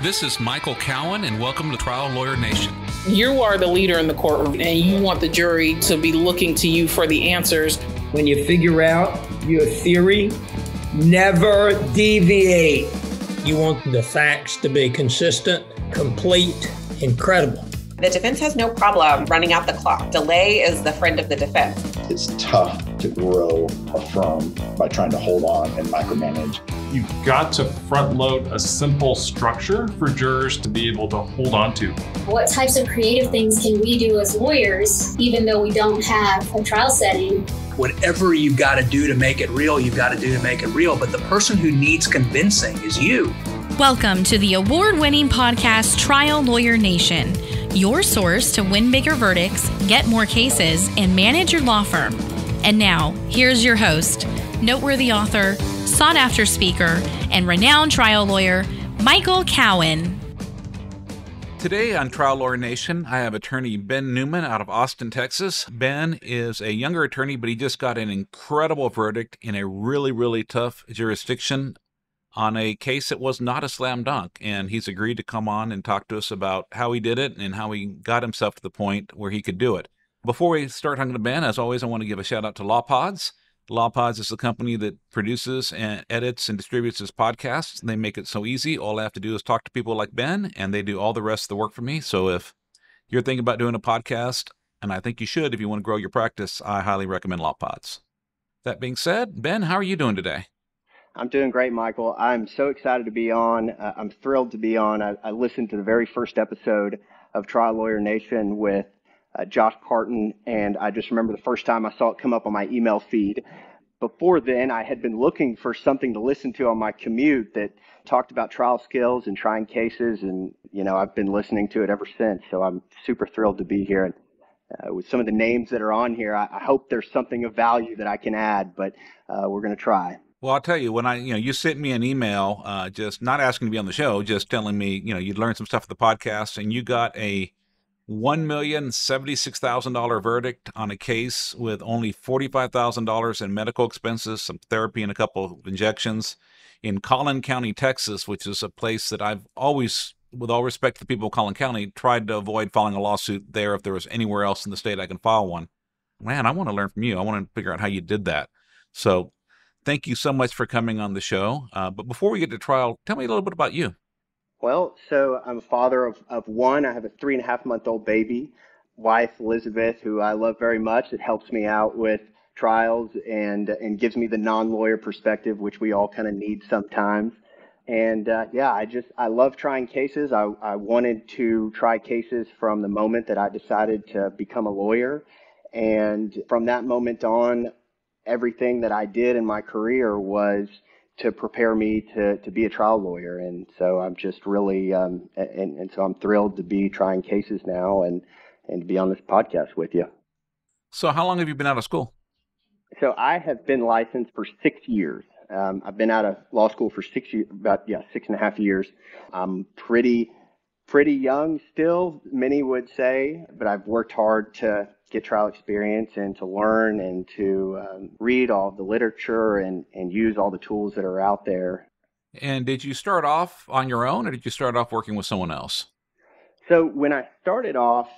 This is Michael Cowen, and welcome to Trial Lawyer Nation. You are the leader in the courtroom, and you want the jury to be looking to you for the answers. When you figure out your theory, never deviate. You want the facts to be consistent, complete, and credible. The defense has no problem running out the clock. Delay is the friend of the defense. It's tough to grow a firm by trying to hold on and micromanage. You've got to front load a simple structure for jurors to be able to hold on to. What types of creative things can we do as lawyers, even though we don't have a trial setting? Whatever you've got to do to make it real, you've got to do to make it real. But the person who needs convincing is you. Welcome to the award-winning podcast, Trial Lawyer Nation, your source to win bigger verdicts, get more cases, and manage your law firm. And now, here's your host, noteworthy author, sought-after speaker, and renowned trial lawyer, Michael Cowen. Today on Trial Lawyer Nation, I have attorney Ben Newman out of Austin, Texas. Ben is a younger attorney, but he just got an incredible verdict in a really, really tough jurisdiction on a case that was not a slam dunk. And he's agreed to come on and talk to us about how he did it and how he got himself to the point where he could do it. Before we start talking to Ben, as always, I want to give a shout out to LawPods. LawPods is the company that produces and edits and distributes this podcast. They make it so easy. All I have to do is talk to people like Ben, and they do all the rest of the work for me. So if you're thinking about doing a podcast, and I think you should if you want to grow your practice, I highly recommend LawPods. That being said, Ben, how are you doing today? I'm doing great, Michael. I'm so excited to be on. I'm thrilled to be on. I listened to the very first episode of Trial Lawyer Nation with Josh Parton, and I just remember the first time I saw it come up on my email feed. Before then, I had been looking for something to listen to on my commute that talked about trial skills and trying cases, and I've been listening to it ever since. So I'm super thrilled to be here. And with some of the names that are on here, I hope there's something of value that I can add, but we're going to try. Well, I'll tell you, when you sent me an email, just not asking to be on the show, just telling me, you'd learned some stuff at the podcast, and you got a $1,076,000 verdict on a case with only $45,000 in medical expenses, some therapy, and a couple of injections in Collin County, Texas, which is a place that I've always, with all respect to the people of Collin County, tried to avoid filing a lawsuit there if there was anywhere else in the state I can file one. Man, I want to learn from you. I want to figure out how you did that. So thank you so much for coming on the show. But before we get to trial, tell me a little bit about you. Well, so I'm a father of one. I have a 3.5-month-old baby, wife, Elizabeth, who I love very much. It helps me out with trials and gives me the non-lawyer perspective, which we all kind of need sometimes. And I love trying cases. I wanted to try cases from the moment that I decided to become a lawyer. And from that moment on, everything that I did in my career was to prepare me to be a trial lawyer. And so I'm just really, and so I'm thrilled to be trying cases now and to be on this podcast with you. So how long have you been out of school? So I have been licensed for 6 years. I've been out of law school for 6 years, about 6.5 years. I'm pretty young still, many would say, but I've worked hard to get trial experience and to learn and to read all the literature and use all the tools that are out there. And did you start off on your own, or did you start off working with someone else? So when I started off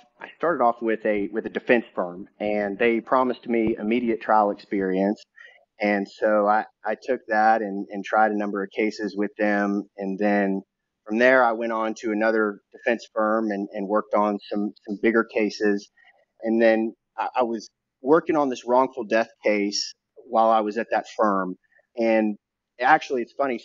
with a defense firm, and they promised me immediate trial experience. And so I took that and tried a number of cases with them. And then from there, I went on to another defense firm and worked on some bigger cases. And then I was working on this wrongful death case while I was at that firm. And actually, it's funny.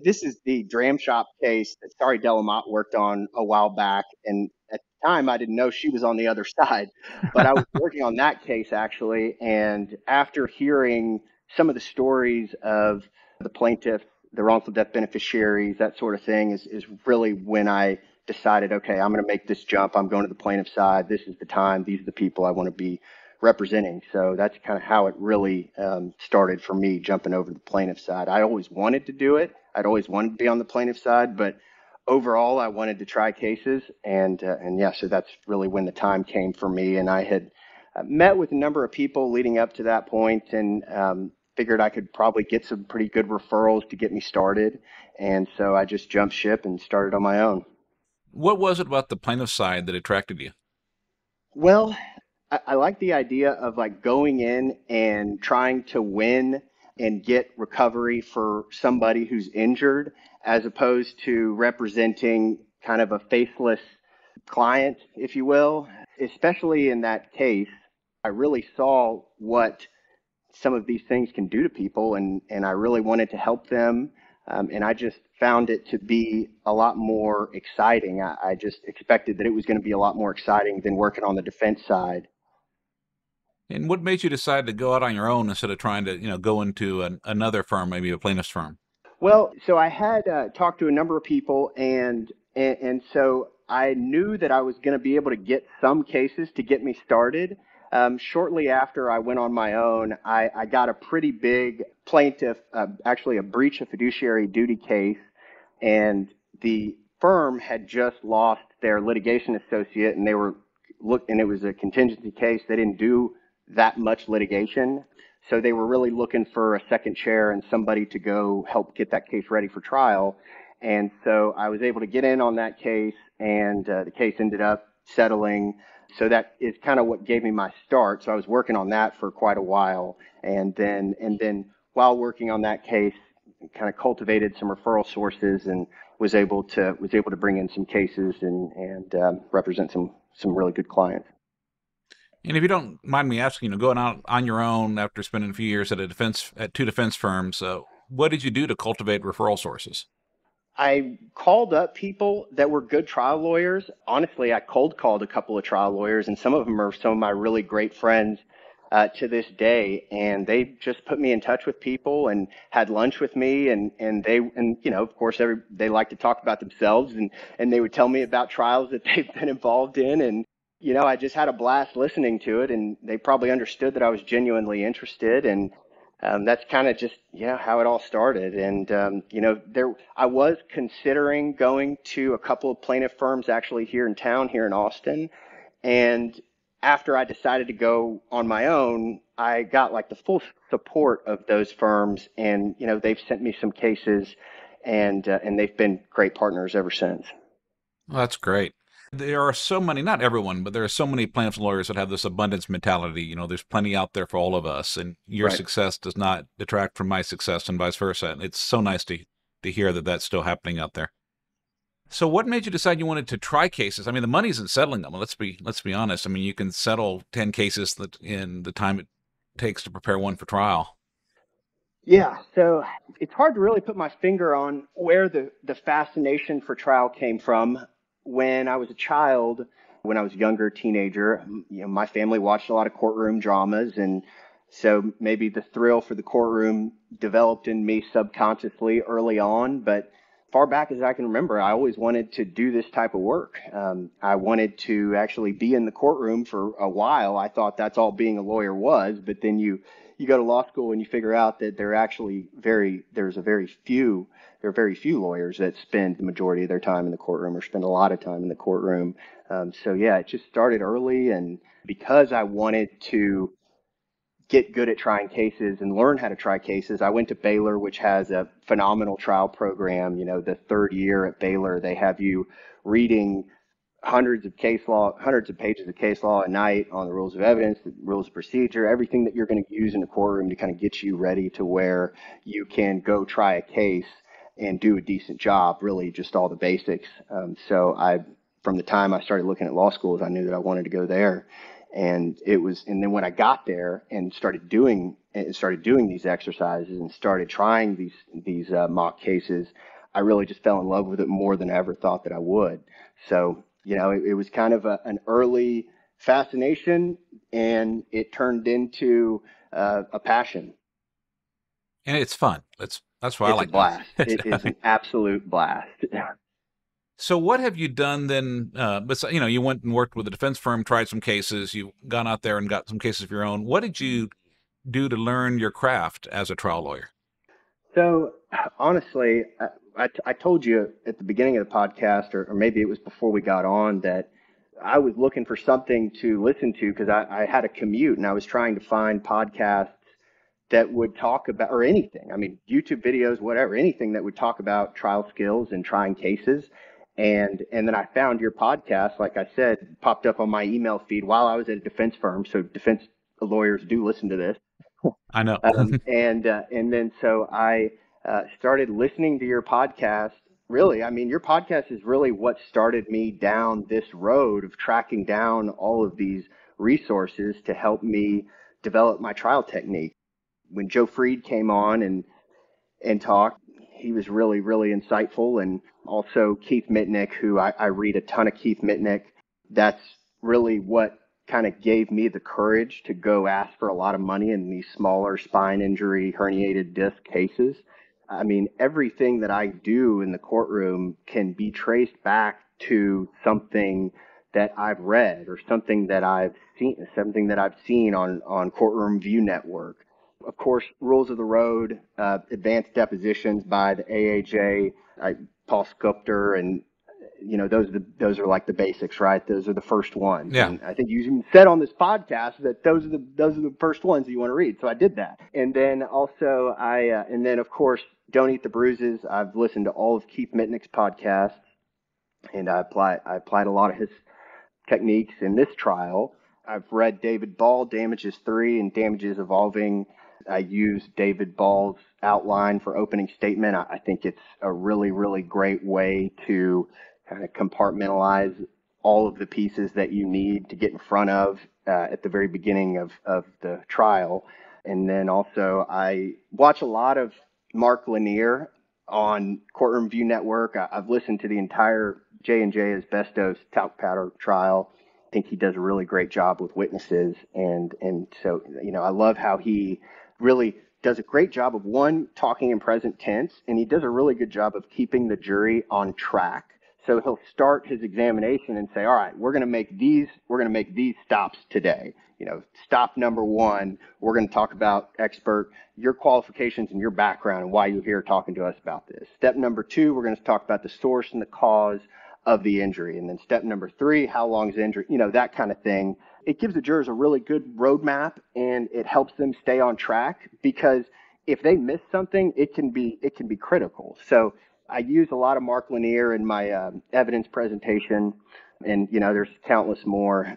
This is the dram shop case that Sari Delamotte worked on a while back. And at the time, I didn't know she was on the other side. But I was working on that case, actually. And after hearing some of the stories of the plaintiff, the wrongful death beneficiaries, that sort of thing, is really when I decided, okay, I'm going to make this jump. I'm going to the plaintiff side. This is the time. These are the people I want to be representing. So that's kind of how it really started for me, jumping over to the plaintiff side. I always wanted to do it. I'd always wanted to be on the plaintiff side, but overall, I wanted to try cases. So that's really when the time came for me. And I had met with a number of people leading up to that point, and figured I could probably get some pretty good referrals to get me started. And so I just jumped ship and started on my own. What was it about the plaintiff side that attracted you? Well, I like the idea of like going in and trying to win and get recovery for somebody who's injured, as opposed to representing kind of a faceless client, if you will. Especially in that case, I really saw what some of these things can do to people, and I really wanted to help them. And I just found it to be a lot more exciting. I just expected that it was going to be a lot more exciting than working on the defense side. And what made you decide to go out on your own instead of trying to, go into another firm, maybe a plaintiff's firm? Well, so I had talked to a number of people, and so I knew that I was going to be able to get some cases to get me started. Shortly after I went on my own, I got a pretty big plaintiff, actually a breach of fiduciary duty case, and the firm had just lost their litigation associate, and and it was a contingency case. They didn't do that much litigation, so they were really looking for a second chair and somebody to go help get that case ready for trial. And so I was able to get in on that case, and the case ended up settling. So that is kind of what gave me my start. So I was working on that for quite a while, and then while working on that case, kind of cultivated some referral sources and was able to bring in some cases and represent some really good clients. And if you don't mind me asking, going out on your own after spending a few years at two defense firms, what did you do to cultivate referral sources? I called up people that were good trial lawyers. Honestly, I cold called a couple of trial lawyers, and some of them are some of my really great friends to this day. And they just put me in touch with people and had lunch with me. And of course, they like to talk about themselves, and they would tell me about trials that they've been involved in. And, I just had a blast listening to it, and they probably understood that I was genuinely interested. And that's kind of just, how it all started. And, I was considering going to a couple of plaintiff firms actually here in town, here in Austin. And after I decided to go on my own, I got like the full support of those firms. And, they've sent me some cases, and they've been great partners ever since. Well, that's great. There are so many, not everyone, but there are so many plaintiffs' lawyers that have this abundance mentality. There's plenty out there for all of us, and your Right. success does not detract from my success and vice versa. And it's so nice to hear that that's still happening out there. So what made you decide you wanted to try cases? I mean, the money's in settling them. Let's be honest. I mean, you can settle 10 cases in the time it takes to prepare one for trial. Yeah, so it's hard to really put my finger on where the fascination for trial came from. When I was a child, when I was a younger teenager, my family watched a lot of courtroom dramas, and so maybe the thrill for the courtroom developed in me subconsciously early on. But far back as I can remember, I always wanted to do this type of work. I wanted to actually be in the courtroom for a while. I thought that's all being a lawyer was, but then you go to law school and you figure out that there are very few lawyers that spend the majority of their time in the courtroom or spend a lot of time in the courtroom. So yeah, it just started early, and because I wanted to get good at trying cases and learn how to try cases, I went to Baylor, which has a phenomenal trial program. The third year at Baylor, they have you reading hundreds of pages of case law a night on the rules of evidence, the rules of procedure, everything that you're going to use in a courtroom to kind of get you ready to where you can go try a case and do a decent job, really just all the basics. From the time I started looking at law schools, I knew that I wanted to go there. And then when I got there and started doing these exercises and started trying these mock cases, I really just fell in love with it more than I ever thought that I would. So, it was kind of an early fascination, and it turned into a passion. And it's fun. That's why I like it. It's a blast. It is an absolute blast. So what have you done then? You went and worked with a defense firm, tried some cases. You've gone out there and got some cases of your own. What did you do to learn your craft as a trial lawyer? So honestly, I told you at the beginning of the podcast, or maybe it was before we got on, that I was looking for something to listen to because I had a commute and I was trying to find podcasts that would talk about, or anything. I mean, YouTube videos, whatever, anything that would talk about trial skills and trying cases. And then I found your podcast, like I said, popped up on my email feed while I was at a defense firm. So defense lawyers do listen to this. I know. And then so I started listening to your podcast. Really, I mean, your podcast is really what started me down this road of tracking down all of these resources to help me develop my trial technique. When Joe Freed came on and talked, he was really, really insightful. And also Keith Mitnick, who I read a ton of Keith Mitnick. That's really what kind of gave me the courage to go ask for a lot of money in these smaller spine injury, herniated disc cases. I mean, everything that I do in the courtroom can be traced back to something that I've read or something that I've seen on Courtroom View Network. Of course, Rules of the Road, advanced depositions by the AAJ, Paul Sculptor, and those are like the basics, right? Those are the first ones. Yeah. And I think you even said on this podcast that those are the first ones that you want to read. So I did that. And then also and then of course, Don't Eat the Bruises. I've listened to all of Keith Mitnick's podcasts, and I applied a lot of his techniques in this trial. I've read David Ball, Damages 3 and Damages Evolving. I use David Ball's outline for opening statement. I think it's a really, really great way to kind of compartmentalize all of the pieces that you need to get in front of at the very beginning of the trial. And then also I watch a lot of Mark Lanier on Courtroom View Network. I've listened to the entire J&J Asbestos talc powder trial. I think he does a really great job with witnesses. And so, I love how he really does a great job of, one, talking in present tense, and he does a really good job of keeping the jury on track. So he'll start his examination and say, all right, we're going to make these stops today. Stop number 1, we're going to talk about, expert, your qualifications and your background and why you're here talking to us about this. Step number 2, we're going to talk about the source and the cause of the injury. And then step number 3, how long is the injury, that kind of thing. It gives the jurors a really good roadmap, and it helps them stay on track, because if they miss something, it can be critical. So I use a lot of Mark Lanier in my evidence presentation, and there's countless more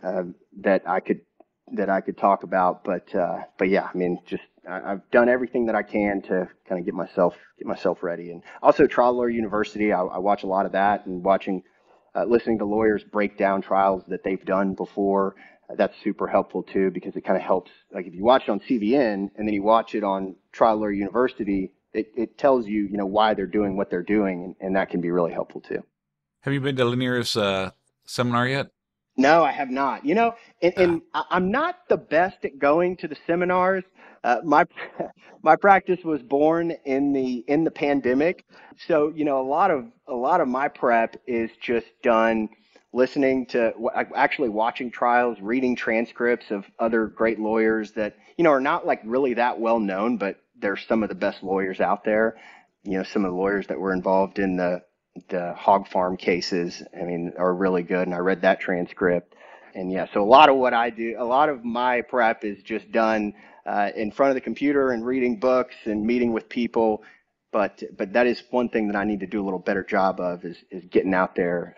that I could talk about. But yeah, I mean, I've done everything that I can to kind of get myself ready. And also Trial Lawyer University, I watch a lot of that, and listening to lawyers break down trials that they've done before. That's super helpful too, because it kind of helps. Like if you watch it on CVN and then you watch it on Trial Lawyer University, it tells you, why they're doing what they're doing, and that can be really helpful too. Have you been to Lanier's seminar yet? No, I have not. And I'm not the best at going to the seminars. My practice was born in the pandemic, so a lot of my prep is just done listening to, actually watching trials, reading transcripts of other great lawyers that are not like really that well known, but they're some of the best lawyers out there. Some of the lawyers that were involved in the hog farm cases, are really good. And I read that transcript. And yeah, so a lot of what I do, a lot of my prep is just done in front of the computer and reading books and meeting with people. But that is one thing that I need to do a little better job of is getting out there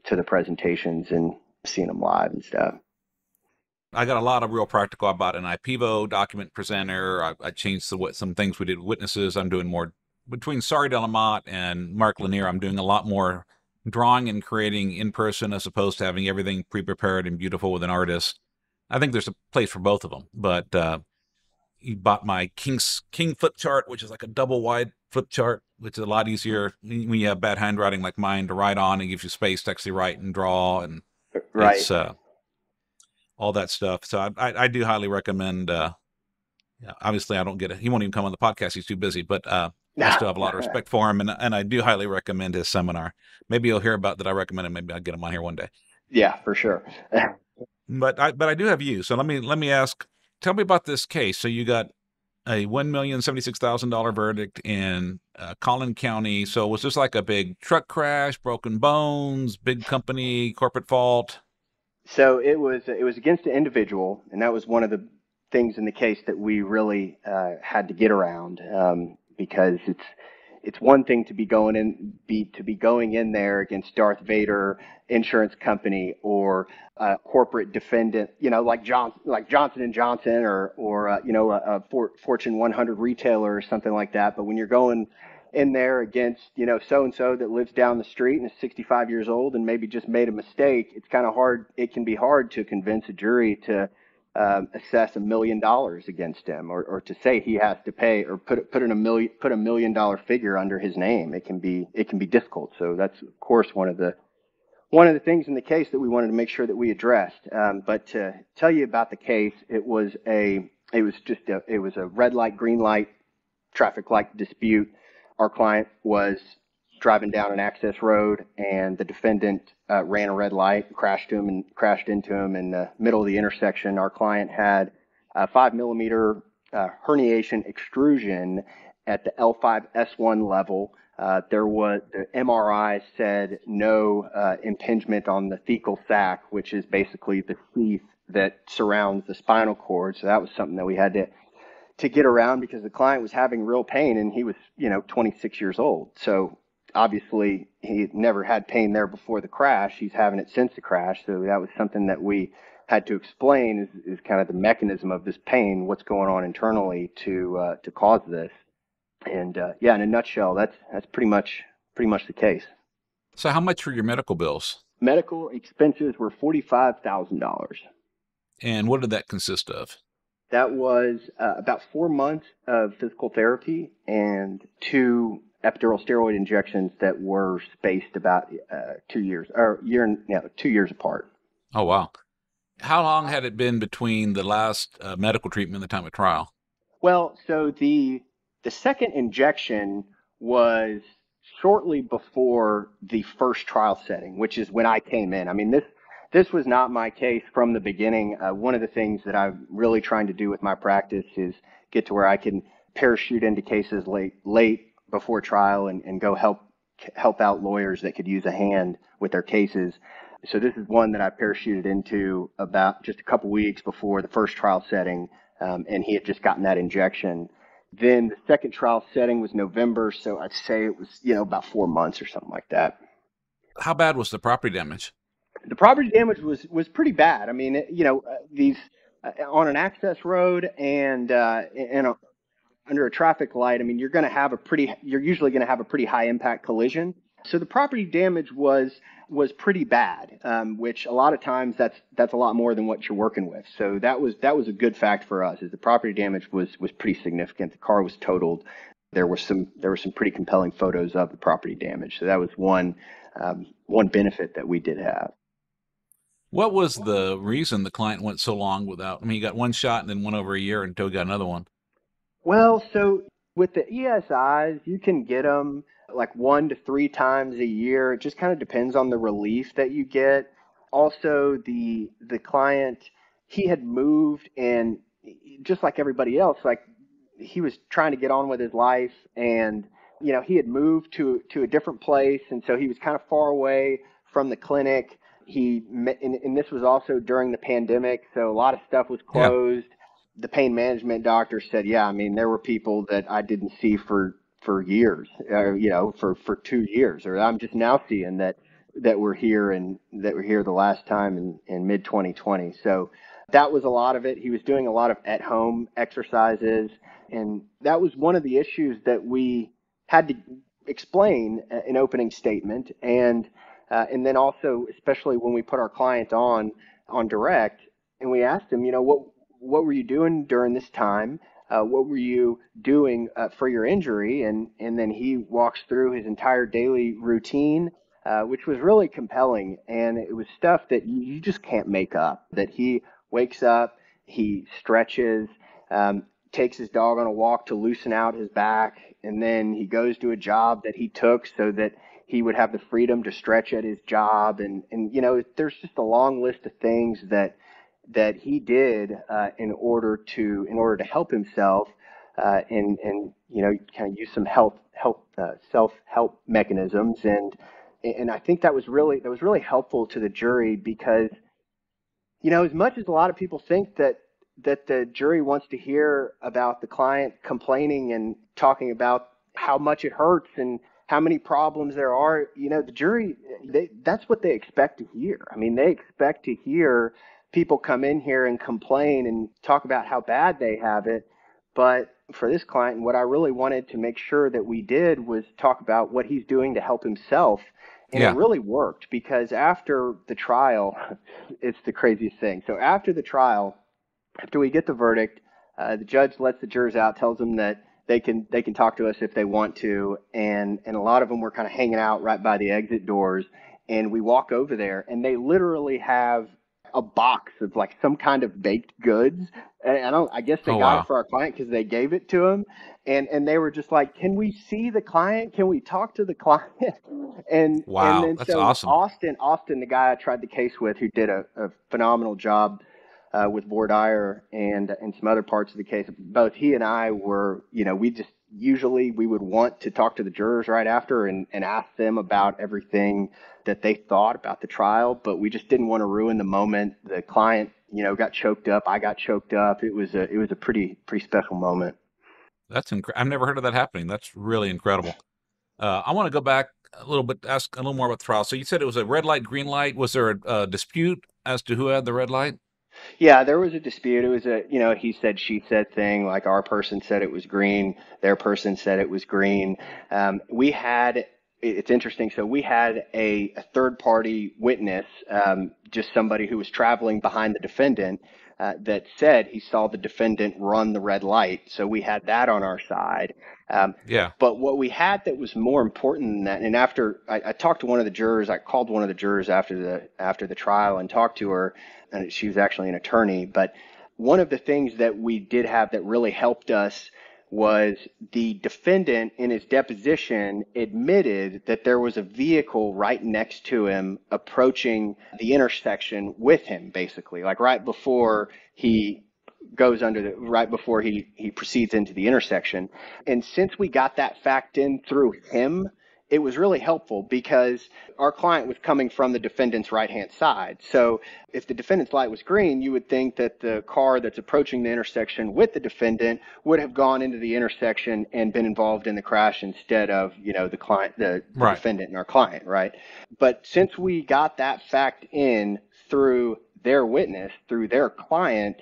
to the presentations and seeing them live and stuff. I got a lot of real practical. I bought an IPEVO document presenter. I changed some things we did with witnesses. I'm doing more between Sari Delamotte and Mark Lanier. I'm doing a lot more drawing and creating in person as opposed to having everything pre-prepared and beautiful with an artist. I think there's a place for both of them. But he bought my King flip chart, which is like a double wide flip chart, which is a lot easier when you have bad handwriting like mine to write on. It gives you space to actually write and draw, and right. It's all that stuff. So I do highly recommend. Obviously, I don't get it. He won't even come on the podcast. He's too busy. But I still have a lot of respect for him, and I do highly recommend his seminar. Maybe you'll hear about that I recommend it. Maybe I'll get him on here one day. Yeah, for sure. But I do have you. So let me ask. Tell me about this case. So you got a $1,076,000 verdict in Collin County. So was this like a big truck crash, broken bones, big company, corporate fault? So it was against an individual, and that was one of the things in the case that we really had to get around, because it's one thing to be going in there against Darth Vader Insurance Company or a corporate defendant, like Johnson and Johnson or a Fortune 100 retailer or something like that. But when you're going in there against so and so that lives down the street and is 65 years old and maybe just made a mistake, it's kind of hard. It can be hard to convince a jury to assess $1 million against him, or to say he has to pay or put $1 million figure under his name. It can be difficult. So that's of course one of the things in the case that we wanted to make sure that we addressed. But to tell you about the case, it was a red light, green light, traffic light dispute. Our client was driving down an access road, and the defendant ran a red light, crashed into him in the middle of the intersection. Our client had a 5 millimeter herniation extrusion at the L5S1 level. The MRI said no impingement on the thecal sac, which is basically the sheath that surrounds the spinal cord. So that was something that we had to get around, because the client was having real pain, and he was 26 years old. So obviously he had never had pain there before the crash. He's having it since the crash. So that was something that we had to explain is kind of the mechanism of this pain, what's going on internally to cause this. And in a nutshell, that's pretty much the case. So how much were your medical bills? Medical expenses were $45,000. And what did that consist of? That was about 4 months of physical therapy and 2 epidural steroid injections that were spaced about 2 years apart. Oh, wow. How long had it been between the last medical treatment and the time of trial? Well, so the second injection was shortly before the first trial setting, which is when I came in. I mean, this was not my case from the beginning. One of the things that I'm really trying to do with my practice is get to where I can parachute into cases late before trial and go help out lawyers that could use a hand with their cases. So this is one that I parachuted into about just a couple weeks before the first trial setting, and he had just gotten that injection. Then the second trial setting was November, so I'd say it was about 4 months or something like that. How bad was the property damage? The property damage was pretty bad. I mean, these on an access road and under a traffic light. I mean, you're usually going to have a pretty high impact collision. So the property damage was pretty bad, which a lot of times that's a lot more than what you're working with. So that was a good fact for us, is the property damage was pretty significant. The car was totaled. There were some pretty compelling photos of the property damage. So that was one benefit that we did have. What was the reason the client went so long without? I mean, he got one shot and then went over a year until he got another one. Well, so with the ESIs, you can get them like 1 to 3 times a year. It just kind of depends on the relief that you get. Also, the client, he had moved, and just like everybody else, like he was trying to get on with his life, and he had moved to a different place, and so he was kind of far away from the clinic. And this was also during the pandemic, so a lot of stuff was closed. Yeah. The pain management doctor said, I mean, there were people that I didn't see for years, for 2 years, or I'm just now seeing that were here the last time in mid 2020. So that was a lot of it. He was doing a lot of at home exercises, and that was one of the issues that we had to explain in opening statement, and then also, especially when we put our client on direct, and we asked him, what were you doing during this time? What were you doing for your injury? And then he walks through his entire daily routine, which was really compelling. And it was stuff that you just can't make up. That he wakes up, he stretches, takes his dog on a walk to loosen out his back, and then he goes to a job that he took so that he would have the freedom to stretch at his job. And there's just a long list of things that he did in order to help himself and kind of use some self-help mechanisms. And I think that was really helpful to the jury, because as much as a lot of people think that that the jury wants to hear about the client complaining and talking about how much it hurts and how many problems there are. The jury, that's what they expect to hear. I mean, they expect to hear people come in here and complain and talk about how bad they have it. But for this client, what I really wanted to make sure that we did was talk about what he's doing to help himself. And It really worked, because after the trial, it's the craziest thing. So after the trial, after we get the verdict, the judge lets the jurors out, tells them that they can talk to us if they want to. And a lot of them were kind of hanging out right by the exit doors. And we walk over there, and they literally have a box of like some kind of baked goods. And I guess they got it for our client because they gave it to him. And they were just like, can we see the client? Can we talk to the client? And then that's awesome. Austin, the guy I tried the case with, who did a phenomenal job with voir dire and some other parts of the case, both he and I were, we would want to talk to the jurors right after and ask them about everything that they thought about the trial, but we just didn't want to ruin the moment. The client, got choked up. I got choked up. It was a pretty special moment. That's incredible. I've never heard of that happening. That's really incredible. I want to go back a little bit, ask a little more about the trial. So you said it was a red light, green light. Was there a dispute as to who had the red light? Yeah, there was a dispute. It was a, he said, she said thing. Like, our person said it was green. Their person said it was green. It's interesting. So we had a third party witness, just somebody who was traveling behind the defendant, that said he saw the defendant run the red light. So we had that on our side. But what we had that was more important than that, and after I talked to one of the jurors, I called one of the jurors after the trial and talked to her, and she was actually an attorney. But one of the things that we did have that really helped us was the defendant in his deposition admitted that there was a vehicle right next to him approaching the intersection with him, basically, like right before he proceeds into the intersection. And since we got that fact in through him, it was really helpful because our client was coming from the defendant's right-hand side. So if the defendant's light was green, you would think that the car that's approaching the intersection with the defendant would have gone into the intersection and been involved in the crash instead of, the client, the defendant and our client, right? But since we got that fact in through their witness, through their client,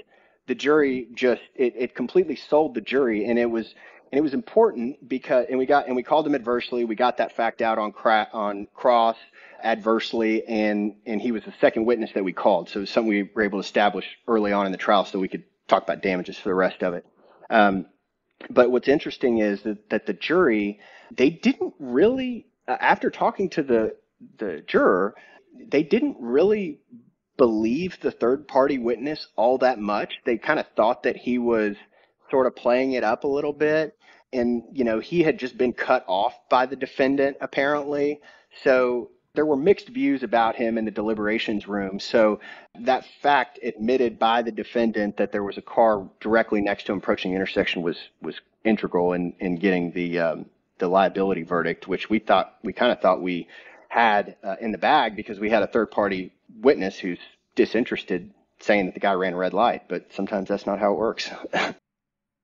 the jury it completely sold the jury, and it was important because we called him adversely. We got that fact out on cross adversely, and he was the second witness that we called. So it was something we were able to establish early on in the trial, so we could talk about damages for the rest of it. But what's interesting is that the jury, they didn't really, after talking to the juror, they didn't really believe the third party witness all that much. They kind of thought that he was sort of playing it up a little bit. And, he had just been cut off by the defendant, apparently. So there were mixed views about him in the deliberations room. So that fact admitted by the defendant that there was a car directly next to him approaching the intersection was integral in getting the liability verdict, which we kind of thought we had in the bag, because we had a third party witness who's disinterested saying that the guy ran a red light. But sometimes that's not how it works.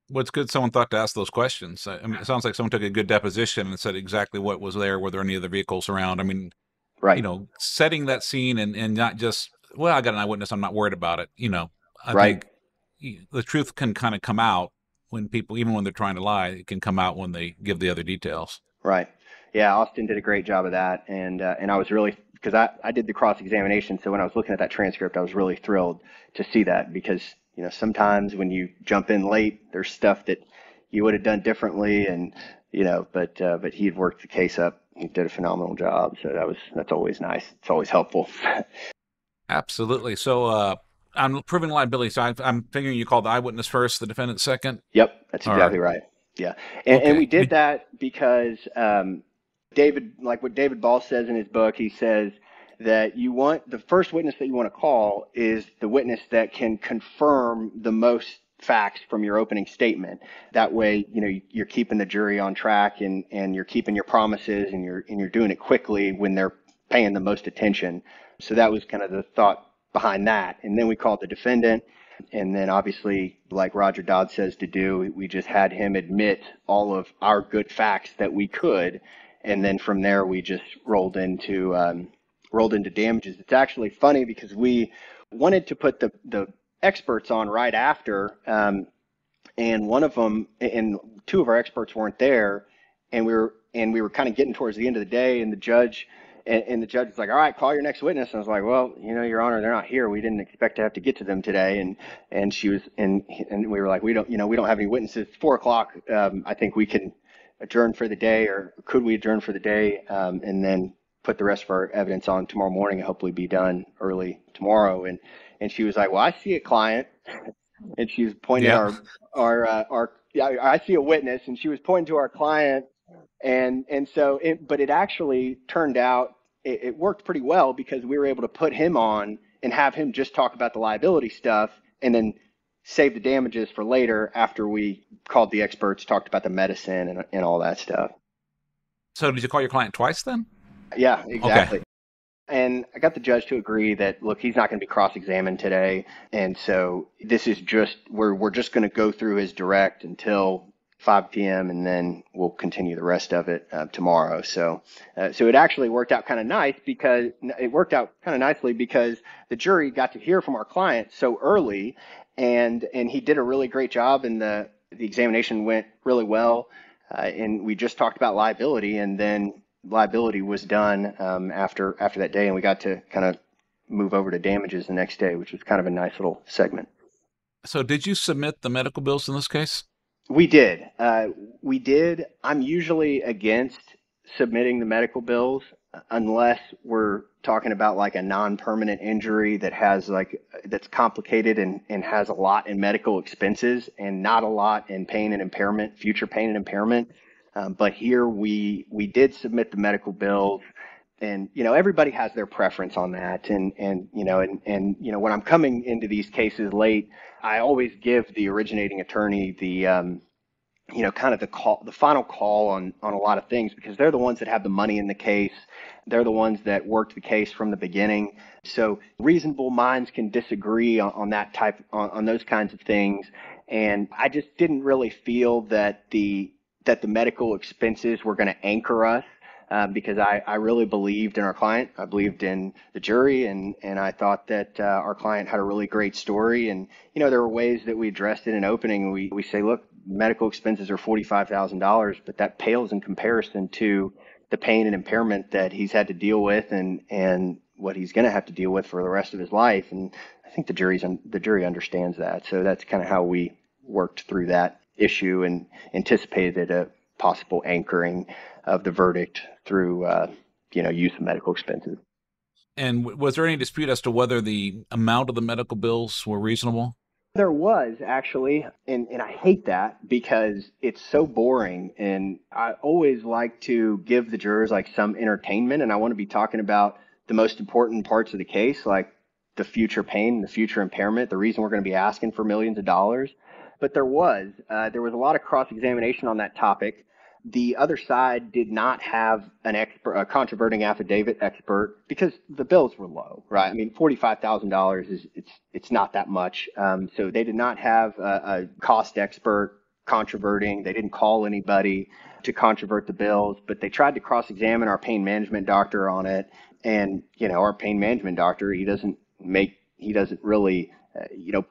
Well, it's good someone thought to ask those questions. I mean, it sounds like someone took a good deposition and said exactly what was there. Were there any other vehicles around? I mean, right. Setting that scene and not just, well, I got an eyewitness, I'm not worried about it. I think the truth can kind of come out when people, even when they're trying to lie, it can come out when they give the other details. Right. Yeah, Austin did a great job of that. And I was really, because I did the cross-examination. So when I was looking at that transcript, I was really thrilled to see that, because sometimes when you jump in late, there's stuff that you would have done differently, and but he had worked the case up. He did a phenomenal job, so that's always nice. It's always helpful. Absolutely. So on proving liability, so I'm figuring you called the eyewitness first, the defendant second. Yep, that's exactly right. Yeah, and we did that because David, like what David Ball says in his book, he says that the first witness that you want to call is the witness that can confirm the most facts from your opening statement. That way, you're keeping the jury on track, and you're keeping your promises, and you're doing it quickly when they're paying the most attention. So that was kind of the thought behind that. And then we called the defendant. And then obviously, like Roger Dodd says to do, we just had him admit all of our good facts that we could. And then from there, we just rolled into damages. It's actually funny because we wanted to put the experts on right after, and one of them and two of our experts weren't there, and we were kind of getting towards the end of the day, and the judge was like, all right, call your next witness. And I was like, well, Your Honor, they're not here. We didn't expect to have to get to them today. And she was, and we were like, we don't have any witnesses. It's 4:00. I think we can adjourn for the day, or could we adjourn for the day, and then put the rest of our evidence on tomorrow morning and hopefully be done early tomorrow. And she was like, well, I see a client, and she was pointing at I see a witness, and she was pointing to our client. And so, but it actually turned out, it worked pretty well because we were able to put him on and have him just talk about the liability stuff and then save the damages for later after we called the experts, talked about the medicine and all that stuff. So did you call your client twice then? Yeah, exactly. Okay. And I got the judge to agree that, look, he's not going to be cross-examined today. And so this is just, we're just going to go through his direct until 5 p.m. and then we'll continue the rest of it tomorrow. So it actually worked out kind of nice because nicely because the jury got to hear from our client so early, and he did a really great job, and the examination went really well. And we just talked about liability, and then liability was done after that day, and we got to kind of move over to damages the next day, which was kind of a nice little segment. So did you submit the medical bills in this case? We did. I'm usually against submitting the medical bills unless we're talking about like a non-permanent injury that has that's complicated and has a lot in medical expenses and not a lot in pain and impairment, future pain and impairment. But here we did submit the medical bills, and everybody has their preference on that. And when I'm coming into these cases late, I always give the originating attorney the kind of the final call on a lot of things, because they're the ones that have the money in the case. They're the ones that worked the case from the beginning. So reasonable minds can disagree on those kinds of things. And I just didn't really feel that the medical expenses were going to anchor us, because I really believed in our client. I believed in the jury, and I thought that our client had a really great story. And, there were ways that we addressed it in opening. We say, look, medical expenses are $45,000, but that pales in comparison to the pain and impairment that he's had to deal with and what he's going to have to deal with for the rest of his life. And I think the jury understands that. So that's kind of how we worked through that issue and anticipated a possible anchoring of the verdict through, use of medical expenses. And was there any dispute as to whether the amount of the medical bills were reasonable? There was, actually, and I hate that because it's so boring, and I always like to give the jurors some entertainment, and I want to be talking about the most important parts of the case, like the future pain, the future impairment, the reason we're going to be asking for millions of dollars. But there was a lot of cross-examination on that topic. The other side did not have an expert, a controverting affidavit expert, because the bills were low, right? I mean, $45,000 it's not that much. So they did not have a cost expert controverting. They didn't call anybody to controvert the bills, but they tried to cross-examine our pain management doctor on it. And, our pain management doctor, he doesn't really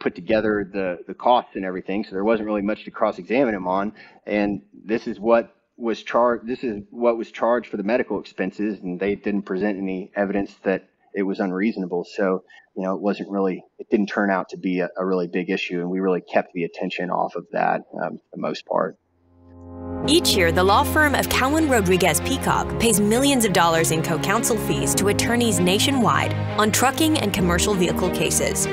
put together the costs and everything. So there wasn't really much to cross-examine him on. And this is what was charged for the medical expenses, and they didn't present any evidence that it was unreasonable. So, it didn't turn out to be a really big issue, and we really kept the attention off of that for the most part. Each year, the law firm of Cowen Rodriguez Peacock pays millions of dollars in co-counsel fees to attorneys nationwide on trucking and commercial vehicle cases.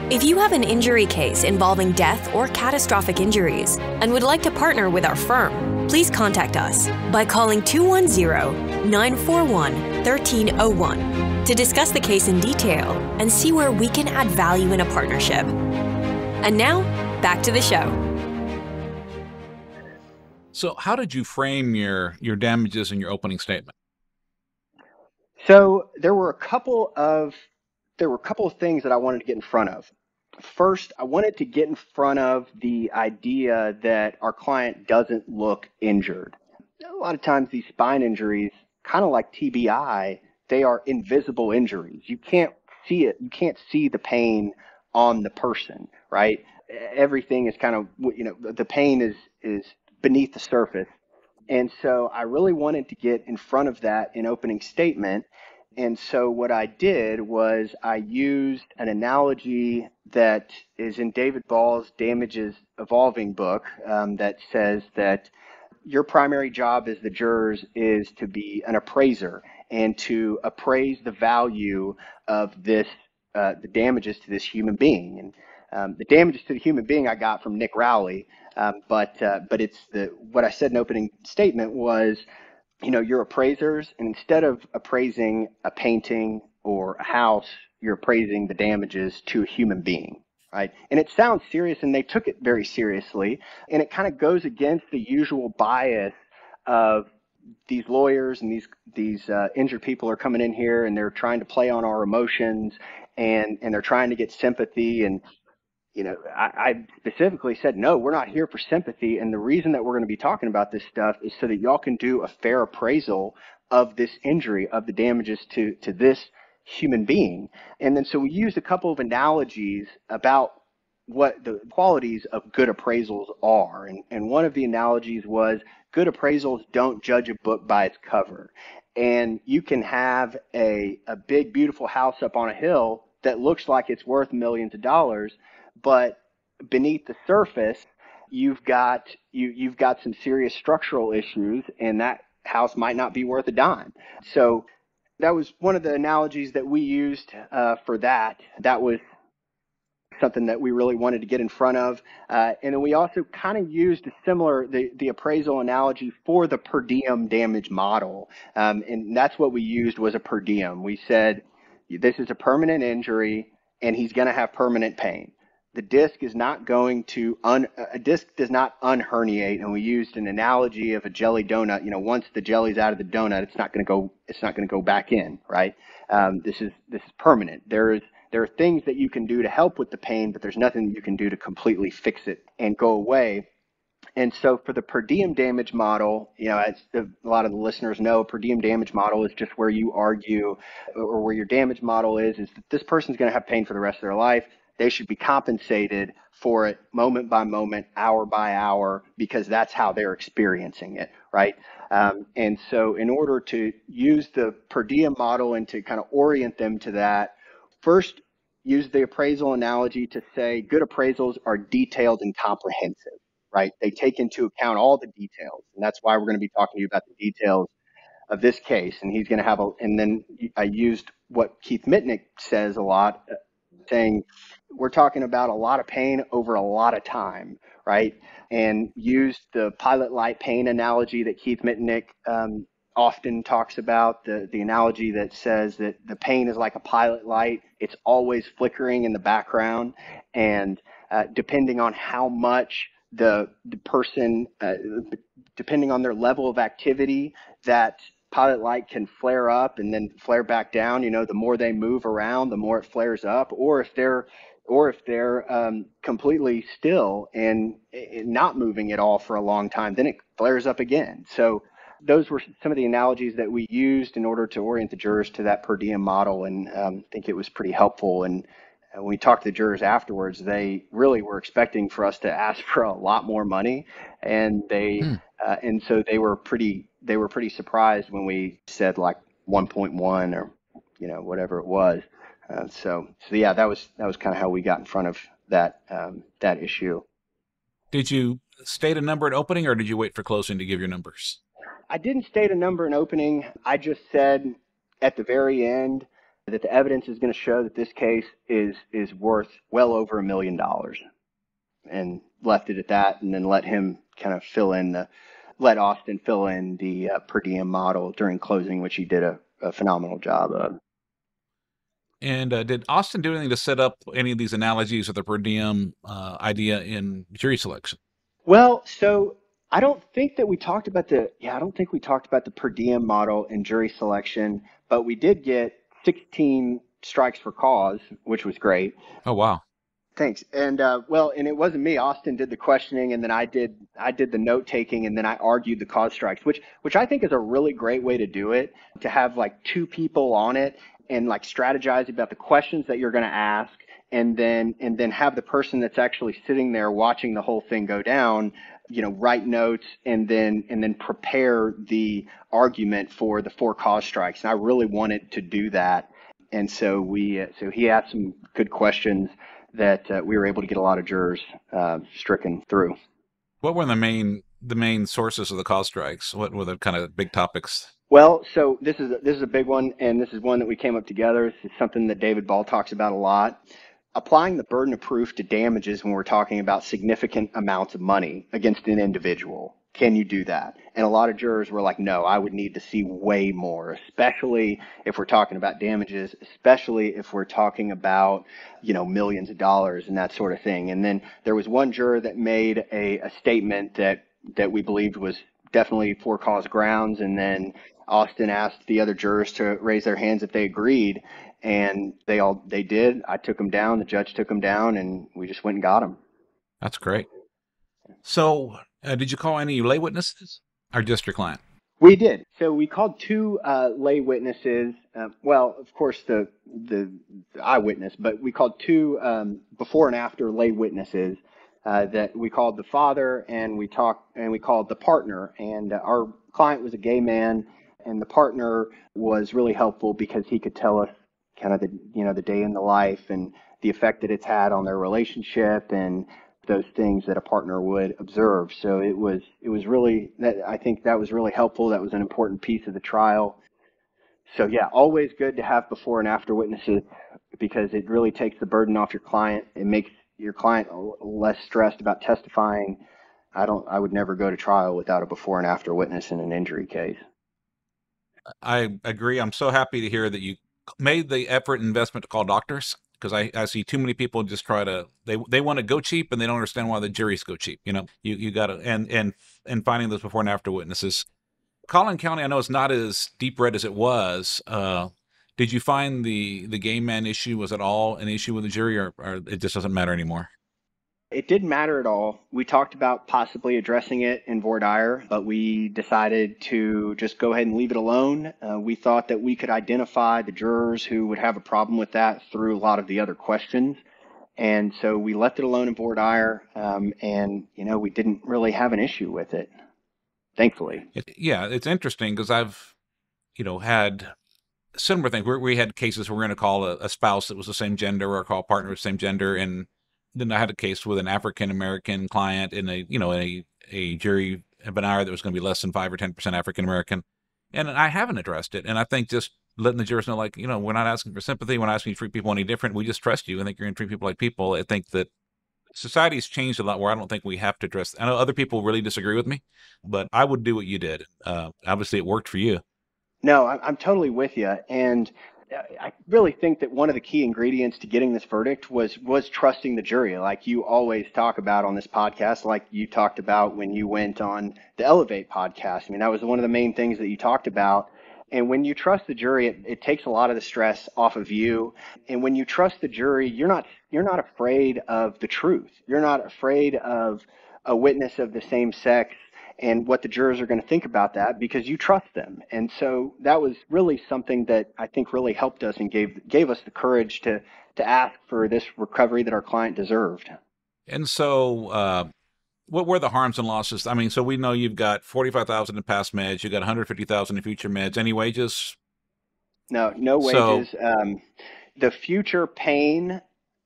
If you have an injury case involving death or catastrophic injuries and would like to partner with our firm, please contact us by calling 210-941-1301 to discuss the case in detail and see where we can add value in a partnership. And now, back to the show. So how did you frame your damages in your opening statement? So there were a couple of things that I wanted to get in front of. First, I wanted to get in front of the idea that our client doesn't look injured. A lot of times these spine injuries, kind of like TBI, they are invisible injuries. You can't see it. You can't see the pain on the person, right? Everything is kind of, the pain is beneath the surface. And so I really wanted to get in front of that in opening statement. And so what I did was I used an analogy that is in David Ball's Damages Evolving book that says that your primary job as the jurors is to be an appraiser and to appraise the value of this, the damages to this human being. And the damages to the human being I got from Nick Rowley, but it's what I said in opening statement was, you're appraisers, and instead of appraising a painting or a house, you're appraising the damages to a human being, right? And it sounds serious, and they took it very seriously, and it kind of goes against the usual bias of these lawyers and these injured people are coming in here and they're trying to play on our emotions and they're trying to get sympathy. And I specifically said, no, we're not here for sympathy. And the reason that we're going to be talking about this stuff is so that y'all can do a fair appraisal of this injury, of the damages to this human being. And then so we used a couple of analogies about what the qualities of good appraisals are. And one of the analogies was good appraisals don't judge a book by its cover. And you can have a big, beautiful house up on a hill that looks like it's worth millions of dollars, but beneath the surface, you've got some serious structural issues, and that house might not be worth a dime. So that was one of the analogies that we used for that. That was something that we really wanted to get in front of. And then we also kind of used a similar, the appraisal analogy for the per diem damage model. And that's what we used was a per diem. We said, this is a permanent injury, and he's going to have permanent pain. The disc is not going to a disc does not unherniate, and we used an analogy of a jelly donut. Once the jelly's out of the donut, it's not going to go back in, right? This is permanent. There are things that you can do to help with the pain, but there's nothing you can do to completely fix it and go away. And so for the per diem damage model, as a lot of the listeners know, a per diem damage model is just where you argue, or where your damage model is that this person's going to have pain for the rest of their life. They should be compensated for it moment by moment, hour by hour, because that's how they're experiencing it, right? And so in order to use the per diem model and to kind of orient them to that, first use the appraisal analogy to say good appraisals are detailed and comprehensive, right? They take into account all the details, and that's why we're going to be talking to you about the details of this case. And he's going to have and then I used what Keith Mitnick says a lot, saying we're talking about a lot of pain over a lot of time, right? And used the pilot light pain analogy that Keith Mitnick often talks about, the analogy that says that the pain is like a pilot light. It's always flickering in the background. And depending on how much the person, depending on their level of activity, that pilot light can flare up and then flare back down. The more they move around, the more it flares up. Or if they're completely still and not moving at all for a long time, then it flares up again. So those were some of the analogies that we used in order to orient the jurors to that per diem model, and I think it was pretty helpful. And when we talked to the jurors afterwards, they really were expecting for us to ask for a lot more money, and and so they were pretty surprised when we said like 1.1 or whatever it was. So yeah, that was kind of how we got in front of that issue. Did you state a number in opening, or did you wait for closing to give your numbers? I didn't state a number in opening. I just said at the very end that the evidence is going to show that this case is worth well over $1 million, and left it at that, and then let him kind of let Austin fill in the per diem model during closing, which he did a phenomenal job of. And did Austin do anything to set up any of these analogies of the per diem idea in jury selection? Well, so I don't think we talked about the per diem model in jury selection, but we did get 16 strikes for cause, which was great. Oh, wow. Thanks. And and it wasn't me. Austin did the questioning, and then I did the note taking, and then I argued the cause strikes, which I think is a really great way to do it. To have like two people on it and like strategize about the questions that you're going to ask, and then have the person that's actually sitting there watching the whole thing go down, write notes and then prepare the argument for the 4 cause strikes. And I really wanted to do that, and so he asked some good questions that we were able to get a lot of jurors stricken through. What were the main sources of the cause strikes? What were the kind of big topics? Well, so this is a big one, and this is one that we came up together. This is something that David Ball talks about a lot. Applying the burden of proof to damages when we're talking about significant amounts of money against an individual. Can you do that? And a lot of jurors were like, no, I would need to see way more, especially if we're talking about damages, especially if we're talking about, millions of dollars and that sort of thing. And then there was one juror that made a statement that we believed was definitely 4 cause grounds. And then Austin asked the other jurors to raise their hands if they agreed. And they did. I took them down. The judge took them down, and we just went and got them. That's great. So did you call any lay witnesses or just your client? We did. So we called 2 lay witnesses. Of course, the eyewitness, but we called 2 before and after lay witnesses that we called the father, and we called the partner. And our client was a gay man, and the partner was really helpful because he could tell us kind of the day in the life and the effect that it's had on their relationship and those things that a partner would observe. So it was really, I think that was really helpful. That was an important piece of the trial. So yeah, always good to have before and after witnesses because it really takes the burden off your client. It makes your client less stressed about testifying. I would never go to trial without a before and after witness in an injury case. I agree. I'm so happy to hear that you made the effort and investment to call doctors, because I see too many people just try to, they want to go cheap and they don't understand why the juries go cheap. You got to, and finding those before and after witnesses. Collin County, I know it's not as deep red as it was. Did you find the gay man issue, was it all an issue with the jury, or it just doesn't matter anymore? It didn't matter at all. We talked about possibly addressing it in voir dire, but we decided to just go ahead and leave it alone. We thought that we could identify the jurors who would have a problem with that through a lot of the other questions. And so we left it alone in voir dire, and we didn't really have an issue with it, thankfully. It's interesting because I've, had similar things. We had cases where we're going to call a spouse that was the same gender or call a partner with the same gender, and then I had a case with an African-American client in a jury voir dire that was going to be less than 5 or 10% African-American. And I haven't addressed it. And I think just letting the jurors know, we're not asking for sympathy. We're not asking you to treat people any different. We just trust you. I think you're going to treat people like people. I think that society's changed a lot where I don't think we have to address. I know other people really disagree with me, but I would do what you did. Obviously, it worked for you. No, I'm totally with you. And I really think that one of the key ingredients to getting this verdict was trusting the jury, like you always talk about on this podcast, like you talked about when you went on the Elevate podcast. I mean, that was one of the main things that you talked about. And when you trust the jury, it takes a lot of the stress off of you. And when you trust the jury, you're not afraid of the truth. You're not afraid of a witness of the same sex and what the jurors are going to think about that because you trust them. And so that was really something that I think really helped us and gave us the courage to ask for this recovery that our client deserved. And so what were the harms and losses? I mean, so we know you've got $45,000 in past meds, you got $150,000 in future meds. Any wages? No wages. So, the future pain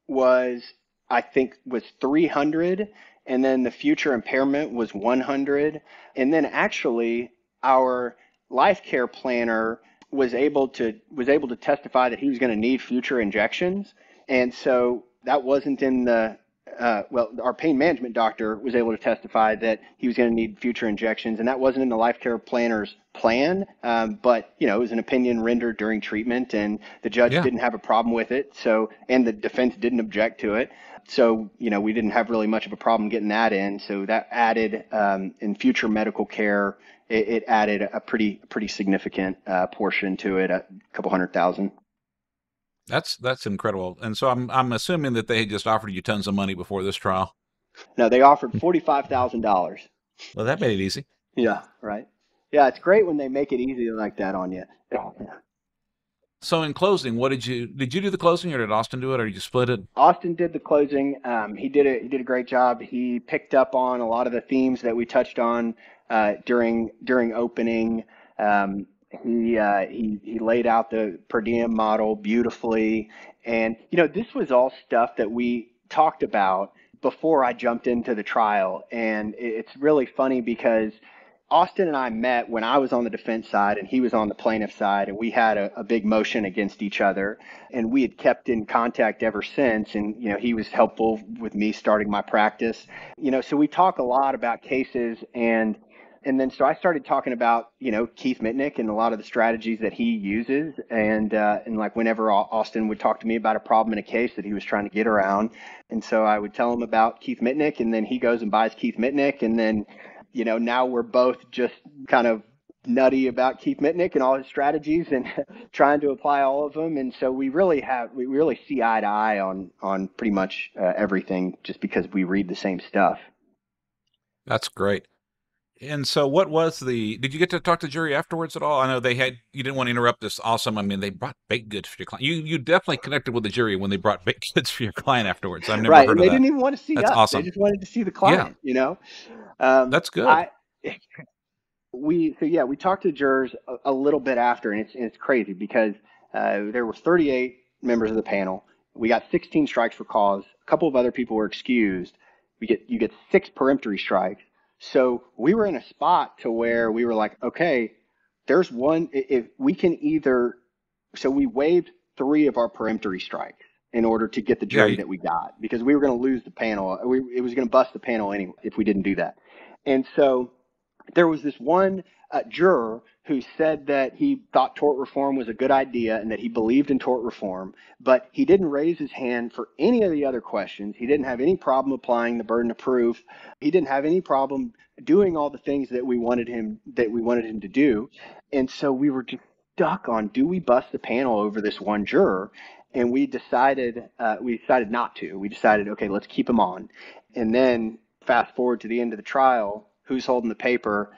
was $300. And then the future impairment was 100. And then actually our life care planner was able to testify that he was going to need future injections. And so that wasn't in the, our pain management doctor was able to testify that he was going to need future injections. And that wasn't in the life care planner's plan. But, it was an opinion rendered during treatment and the judge didn't have a problem with it. So, and the defense didn't object to it. So, we didn't have really much of a problem getting that in. So that added in future medical care, it added a pretty significant portion to it, a couple $100,000. That's incredible. And so I'm assuming that they had just offered you tons of money before this trial. No, they offered $45,000. Well, that made it easy. Yeah, right. Yeah, it's great when they make it easy like that on you. Yeah. So in closing, did you do the closing, or did Austin do it, or did you split it? Austin did the closing. He did a great job. He picked up on a lot of the themes that we touched on during opening. He laid out the per diem model beautifully, and this was all stuff that we talked about before I jumped into the trial. And it's really funny because Austin and I met when I was on the defense side and he was on the plaintiff side, and we had a big motion against each other, and we had kept in contact ever since. And he was helpful with me starting my practice. So we talk a lot about cases, and then so I started talking about Keith Mitnick and a lot of the strategies that he uses, and like whenever Austin would talk to me about a problem in a case that he was trying to get around, and so I would tell him about Keith Mitnick, and then he goes and buys Keith Mitnick, and then now we're both just kind of nutty about Keith Mitnick and all his strategies and trying to apply all of them, and so we really see eye to eye on pretty much everything, just because we read the same stuff. That's great. And so did you get to talk to the jury afterwards at all? I know you didn't want to interrupt this. Awesome. I mean, they brought baked goods for your client. You definitely connected with the jury when they brought baked goods for your client afterwards. I've never heard of that. They didn't even want to see us. That's awesome. They just wanted to see the client, That's good. We talked to the jurors a little bit after, and it's crazy because there were 38 members of the panel. We got 16 strikes for cause. A couple of other people were excused. You get 6 peremptory strikes. So we were in a spot to where we were like, okay, there's one, if we can so we waived 3 of our peremptory strikes in order to get the jury that we got, because we were going to lose the panel. It was going to bust the panel anyway if we didn't do that. And so there was this one juror who said that he thought tort reform was a good idea and that he believed in tort reform, but he didn't raise his hand for any of the other questions. He didn't have any problem applying the burden of proof. He didn't have any problem doing all the things that we wanted him to do. And so we were just stuck on, do we bust the panel over this one juror? And we decided not to. We decided, okay, let's keep him on. And then fast forward to the end of the trial, who's holding the paper?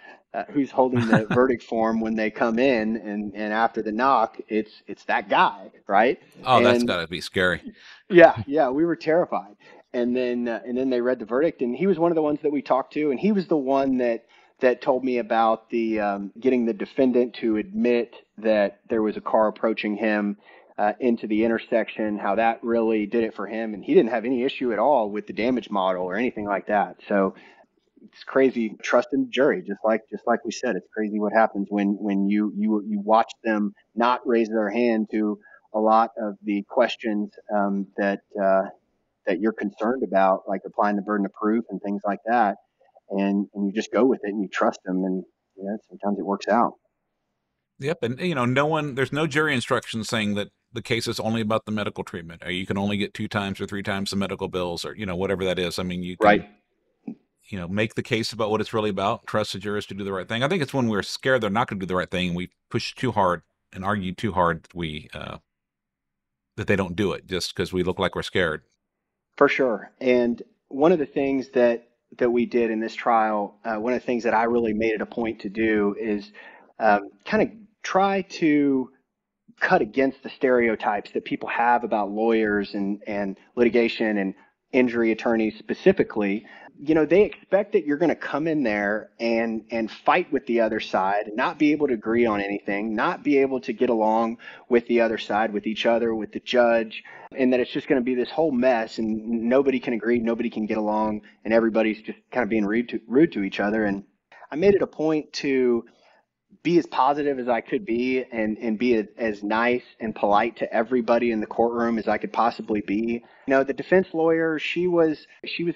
Who's holding the verdict form when they come in, and after the knock, it's that guy, right? Oh, that's gotta be scary. Yeah, we were terrified. And then they read the verdict, and he was one of the ones that we talked to, and he was the one that told me about the getting the defendant to admit that there was a car approaching him into the intersection, how that really did it for him, and he didn't have any issue at all with the damage model or anything like that. So it's crazy. Trust in the jury, just like we said. It's crazy what happens when you watch them not raise their hand to a lot of the questions that you're concerned about, like applying the burden of proof and things like that, and you just go with it and you trust them, and sometimes it works out. Yep, and there's no jury instruction saying that the case is only about the medical treatment, or you can only get 2 times or 3 times the medical bills, or whatever that is. I mean, you can, right. Make the case about what it's really about, trust the jurors to do the right thing. I think it's when we're scared they're not going to do the right thing, and we push too hard and argue too hard, that they don't do it just because we look like we're scared. For sure. And one of the things that we did in this trial, one of the things that I really made it a point to do is kind of try to cut against the stereotypes that people have about lawyers and litigation and injury attorneys specifically. They expect that you're going to come in there and fight with the other side, not be able to agree on anything, not be able to get along with the other side, with each other, with the judge, and that it's just going to be this whole mess, and nobody can agree, nobody can get along, and everybody's just kind of being rude to each other. And I made it a point to be as positive as I could be and be as nice and polite to everybody in the courtroom as I could possibly be. The defense lawyer, she was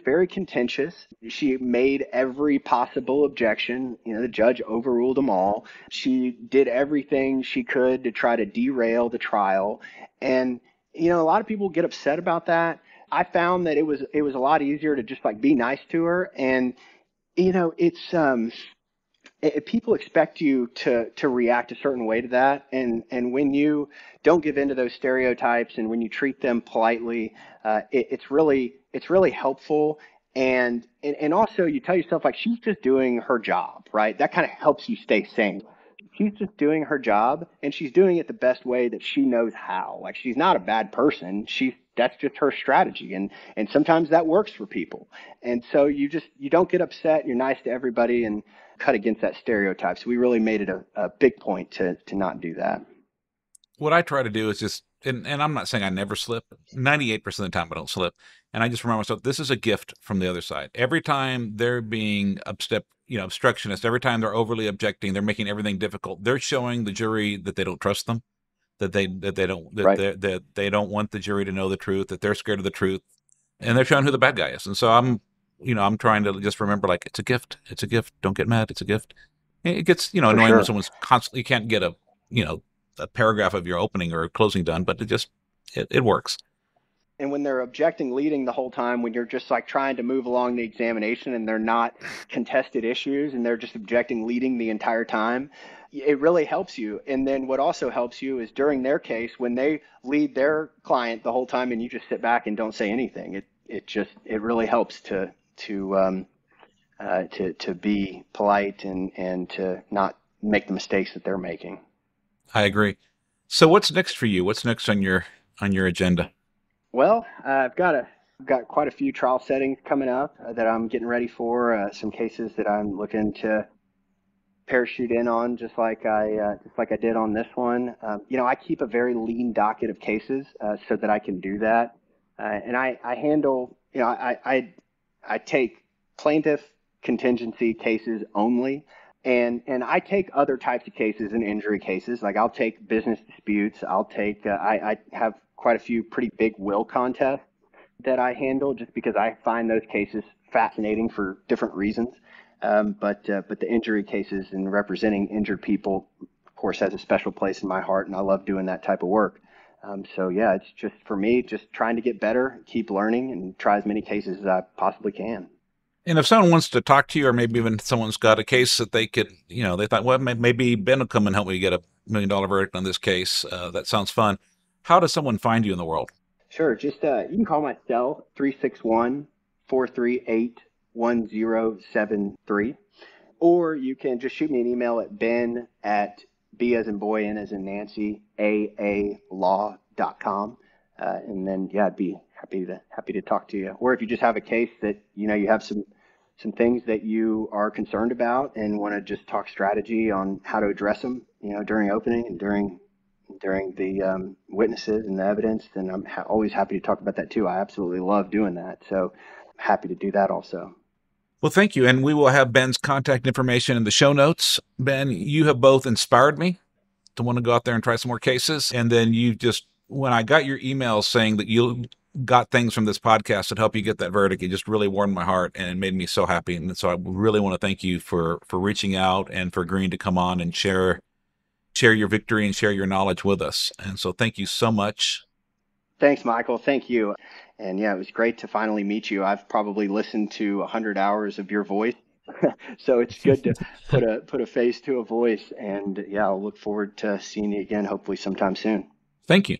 very contentious. She made every possible objection. The judge overruled them all. She did everything she could to try to derail the trial. And, a lot of people get upset about that. I found that it was a lot easier to just be nice to her. And, people expect you to react a certain way to that, and when you don't give in to those stereotypes and when you treat them politely, it's really helpful. And also you tell yourself, like, she's just doing her job, right? That kind of helps you stay sane. She's just doing her job, and she's doing it the best way that she knows how. Like, she's not a bad person. That's just her strategy. And sometimes that works for people. And so you don't get upset. You're nice to everybody and cut against that stereotype. So we really made it a big point to not do that. What I try to do is just, and I'm not saying I never slip, 98% of the time I don't slip. And I just remind myself, this is a gift from the other side. Every time they're being obstructionist, every time they're overly objecting, they're making everything difficult. They're showing the jury that they don't trust them, that they don't want the jury to know the truth, that they're scared of the truth, and they're showing who the bad guy is. And so I'm trying to just remember, like, it's a gift. It's a gift. Don't get mad. It's a gift. It gets, annoying when someone's constantly, you can't get a paragraph of your opening or closing done, but it works. And when they're objecting leading the whole time, when you're just like trying to move along the examination and they're not contested issues and they're just objecting leading the entire time, it really helps you. And then what also helps you is during their case, when they lead their client the whole time and you just sit back and don't say anything, it really helps to be polite and to not make the mistakes that they're making. I agree. So what's next for you? What's next on your agenda? Well, I've got quite a few trial settings coming up that I'm getting ready for. Some cases that I'm looking to parachute in on, just like I did on this one. I keep a very lean docket of cases so that I can do that, and I handle. I take plaintiff contingency cases only. And I take other types of cases and injury cases. Like, I'll take business disputes. I'll take, I have quite a few pretty big will contests that I handle just because I find those cases fascinating for different reasons. But the injury cases and representing injured people, of course, has a special place in my heart, and I love doing that type of work. So yeah, it's just, for me, just trying to get better, keep learning, and try as many cases as I possibly can. And if someone wants to talk to you, or maybe even someone's got a case that they could, they thought, well, maybe Ben will come and help me get $1 million verdict on this case. That sounds fun. How does someone find you in the world? Sure. Just, you can call my cell, 361-438-1073. Or you can just shoot me an email at ben@B as in boy, N as in Nancy, AAlaw.com. And then, yeah, I'd be happy to talk to you. Or if you just have a case that, you have some things that you are concerned about and want to just talk strategy on how to address them, during opening and during the witnesses and the evidence, then I'm always happy to talk about that too. I absolutely love doing that. So happy to do that also. Well, thank you. And we will have Ben's contact information in the show notes. Ben, you have both inspired me to want to go out there and try some more cases. And then when I got your email saying that you got things from this podcast that help you get that verdict, it just really warmed my heart and it made me so happy. And so I really want to thank you for reaching out and for agreeing to come on and share your victory and share your knowledge with us. And so thank you so much. Thanks, Michael. Thank you. And yeah, it was great to finally meet you. I've probably listened to 100 hours of your voice. So it's good to put a face to a voice. And yeah, I'll look forward to seeing you again, hopefully sometime soon. Thank you.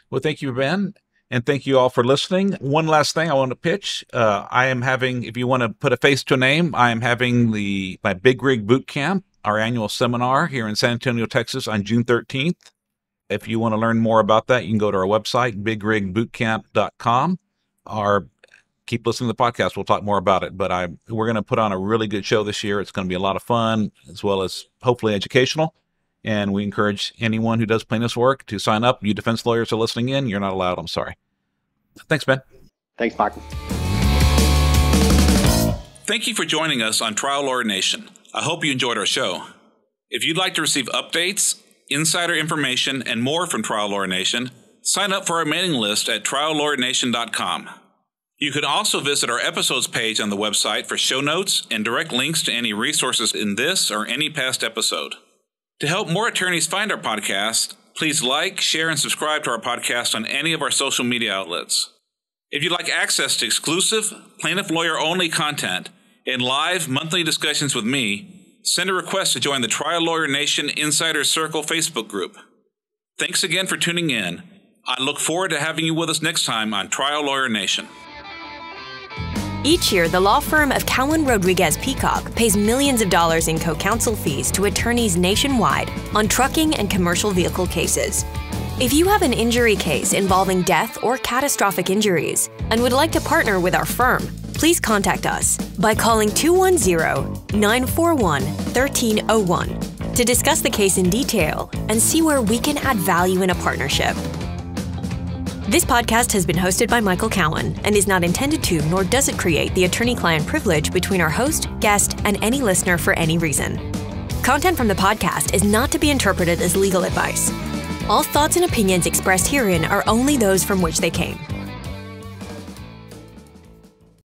Well, thank you, Ben. And thank you all for listening. One last thing I want to pitch. I am having, if you want to put a face to a name, I am having my Big Rig Boot Camp, our annual seminar here in San Antonio, Texas on June 13th. If you want to learn more about that, you can go to our website, bigrigbootcamp.com, or keep listening to the podcast. We'll talk more about it. But we're going to put on a really good show this year. It's going to be a lot of fun, as well as hopefully educational. And we encourage anyone who does plaintiff's work to sign up. You defense lawyers are listening in. You're not allowed. I'm sorry. Thanks, Ben. Thanks, Michael. Thank you for joining us on Trial Lawyer Nation. I hope you enjoyed our show. If you'd like to receive updates, insider information, and more from Trial Lawyer Nation, sign up for our mailing list at triallawyernation.com. You can also visit our episodes page on the website for show notes and direct links to any resources in this or any past episode. To help more attorneys find our podcast, please like, share, and subscribe to our podcast on any of our social media outlets. If you'd like access to exclusive, plaintiff lawyer-only content and live monthly discussions with me, send a request to join the Trial Lawyer Nation Insider Circle Facebook group. Thanks again for tuning in. I look forward to having you with us next time on Trial Lawyer Nation. Each year, the law firm of Cowen, Rodriguez, Peacock pays millions of dollars in co-counsel fees to attorneys nationwide on trucking and commercial vehicle cases. If you have an injury case involving death or catastrophic injuries and would like to partner with our firm, please contact us by calling 210-941-1301 to discuss the case in detail and see where we can add value in a partnership. This podcast has been hosted by Michael Cowen and is not intended to, nor does it create the attorney-client privilege between our host, guest, and any listener for any reason. Content from the podcast is not to be interpreted as legal advice. All thoughts and opinions expressed herein are only those from which they came.